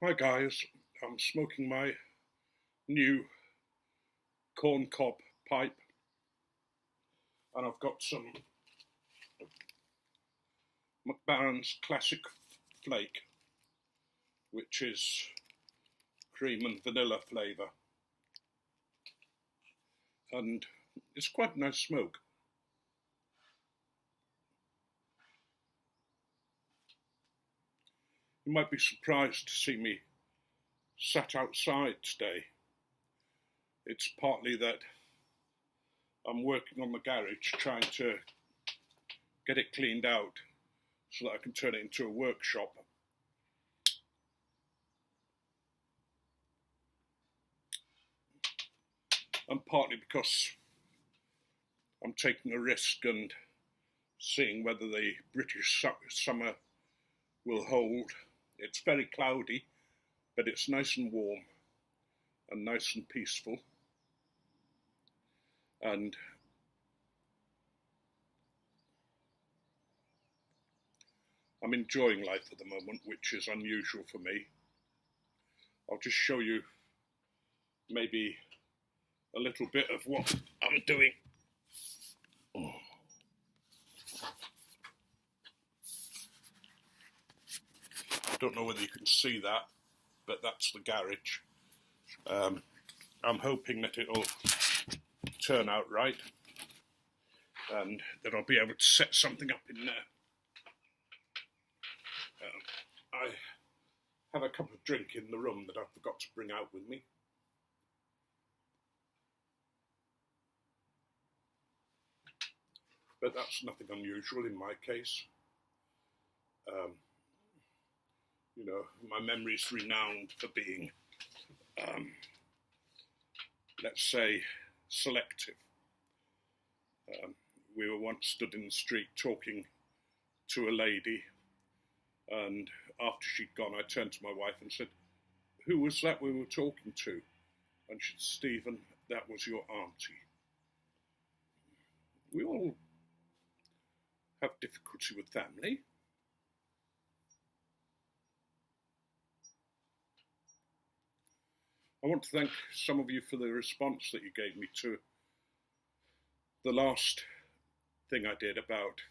Hi guys, I'm smoking my new corn cob pipe and I've got some McBaron's Classic Flake, which is cream and vanilla flavour, and it's quite a nice smoke. You might be surprised to see me sat outside today. It's partly that I'm working on the garage trying to get it cleaned out so that I can turn it into a workshop. And partly because I'm taking a risk and seeing whether the British summer will hold. It's very cloudy, but it's nice and warm and nice and peaceful. And I'm enjoying life at the moment, which is unusual for me. I'll just show you maybe a little bit of what I'm doing. I don't know whether you can see that, but that's the garage. I'm hoping that it'll turn out right and that I'll be able to set something up in there. I have a cup of drink in the room that I forgot to bring out with me. But that's nothing unusual in my case. My memory's renowned for being, let's say, selective. We were once stood in the street talking to a lady, and after she'd gone, I turned to my wife and said, "Who was that we were talking to?" And she said, "Stephen, that was your auntie." We all have difficulty with family. I want to thank some of you for the response that you gave me to the last thing I did about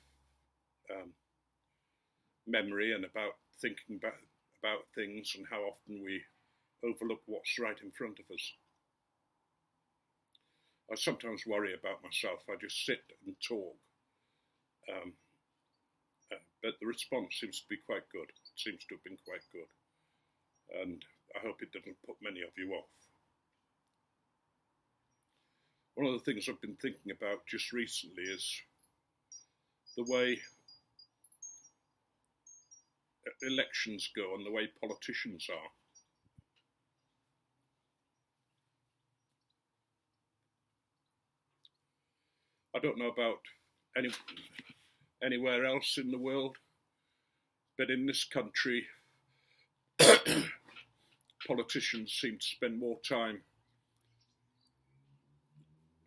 memory and about thinking about things and how often we overlook what's right in front of us. I sometimes worry about myself. I just sit and talk. But the response seems to be quite good. It seems to have been quite good. And I hope it doesn't put many of you off. One of the things I've been thinking about just recently is the way elections go and the way politicians are. I don't know about anywhere else in the world, but in this country, politicians seem to spend more time,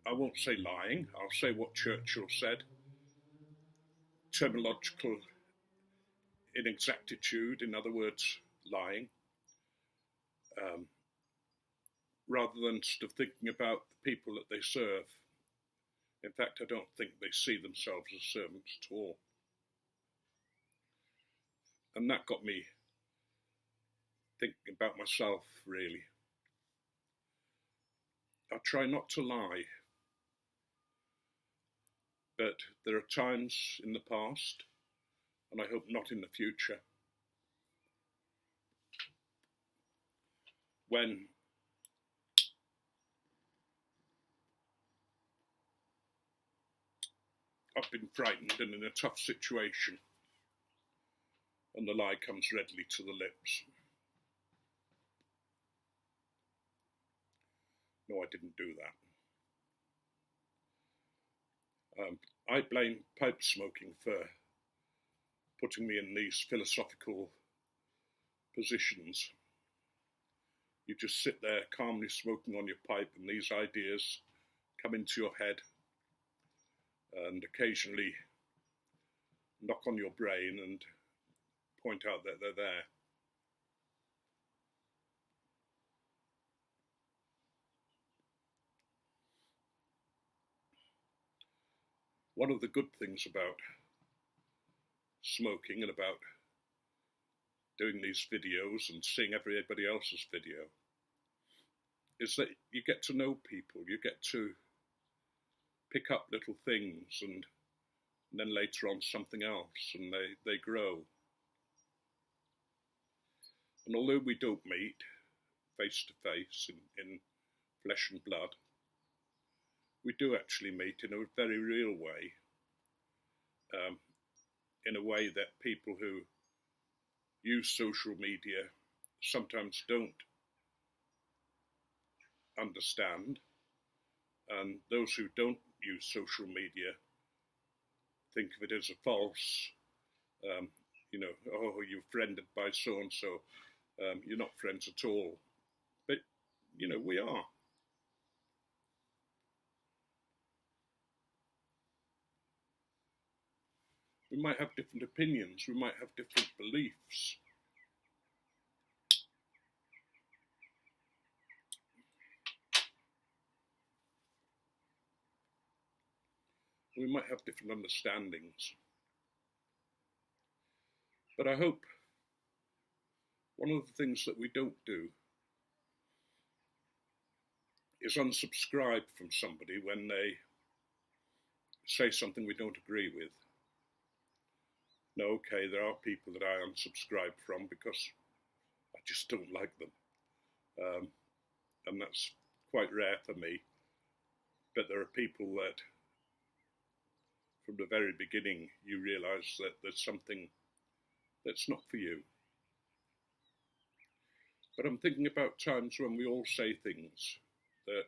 I won't say lying, I'll say what Churchill said, terminological inexactitude, in other words, lying, rather than sort of thinking about the people that they serve. In fact, I don't think they see themselves as servants at all. And that got me thinking about myself, really. I try not to lie, but there are times in the past, and I hope not in the future, when I've been frightened and in a tough situation, and the lie comes readily to the lips. No, I didn't do that. I blame pipe smoking for putting me in these philosophical positions. You just sit there calmly smoking on your pipe and these ideas come into your head and occasionally knock on your brain and point out that they're there. one of the good things about smoking and about doing these videos and seeing everybody else's video is that you get to know people, you get to pick up little things, and then later on something else, and they grow. And although we don't meet face to face in flesh and blood, we do actually meet in a very real way, in a way that people who use social media sometimes don't understand, and those who don't use social media think of it as a false, oh, you're friended by so-and-so, you're not friends at all. But, we are. We might have different opinions, we might have different beliefs. We might have different understandings. But I hope one of the things that we don't do is unsubscribe from somebody when they say something we don't agree with. No, okay, there are people that I unsubscribe from because I just don't like them. And that's quite rare for me. But there are people that, from the very beginning, you realise that there's something that's not for you. But I'm thinking about times when we all say things that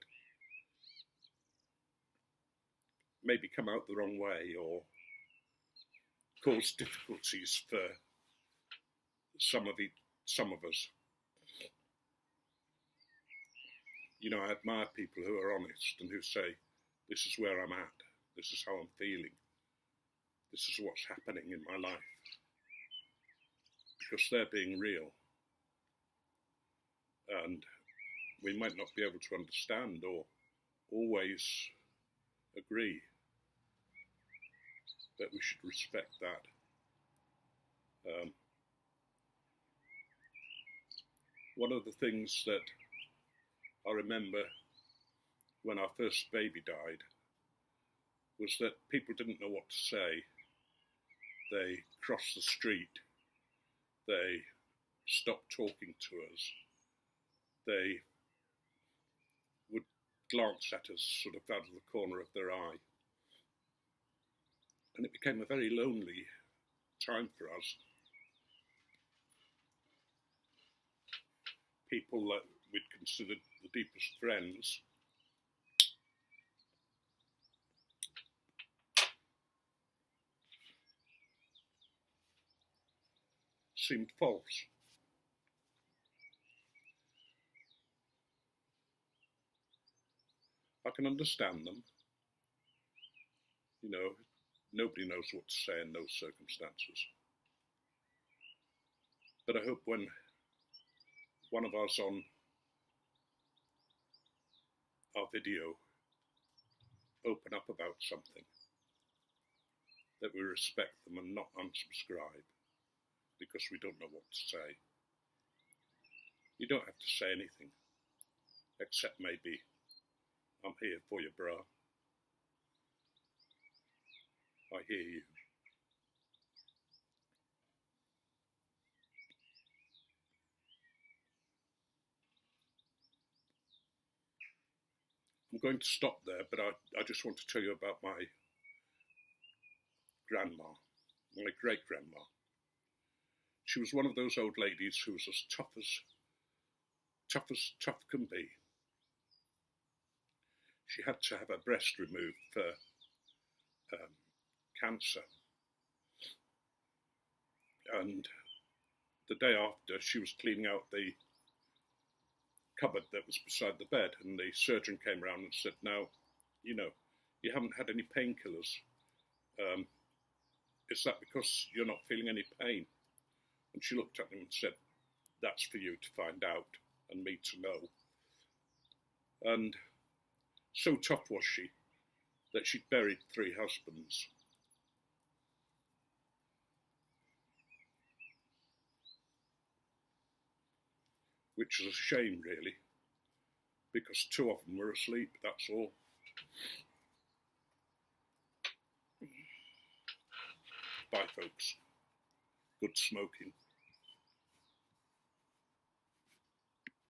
maybe come out the wrong way or cause difficulties for some of us. I admire people who are honest and who say, this is where I'm at, this is how I'm feeling, this is what's happening in my life, because they're being real. And we might not be able to understand or always agree, but we should respect that. One of the things that I remember when our first baby died was that people didn't know what to say. They crossed the street, they stopped talking to us, they would glance at us sort of out of the corner of their eye. And it became a very lonely time for us. People that we'd considered the deepest friends seemed false. I can understand them. Nobody knows what to say in those circumstances. But I hope when one of us on our video open up about something, that we respect them and not unsubscribe because we don't know what to say. You don't have to say anything, except maybe, I'm here for you, bro. I hear you. I'm going to stop there, but I just want to tell you about my grandma, my great-grandma. She was one of those old ladies who was as tough can be. She had to have her breast removed for cancer. And the day after, she was cleaning out the cupboard that was beside the bed, and the surgeon came around and said, now, you haven't had any painkillers. Is that because you're not feeling any pain? And she looked at him and said, that's for you to find out and me to know. And so tough was she that she'd buried 3 husbands. Which is a shame, really, because 2 of them were asleep, that's all. Bye, folks. Good smoking.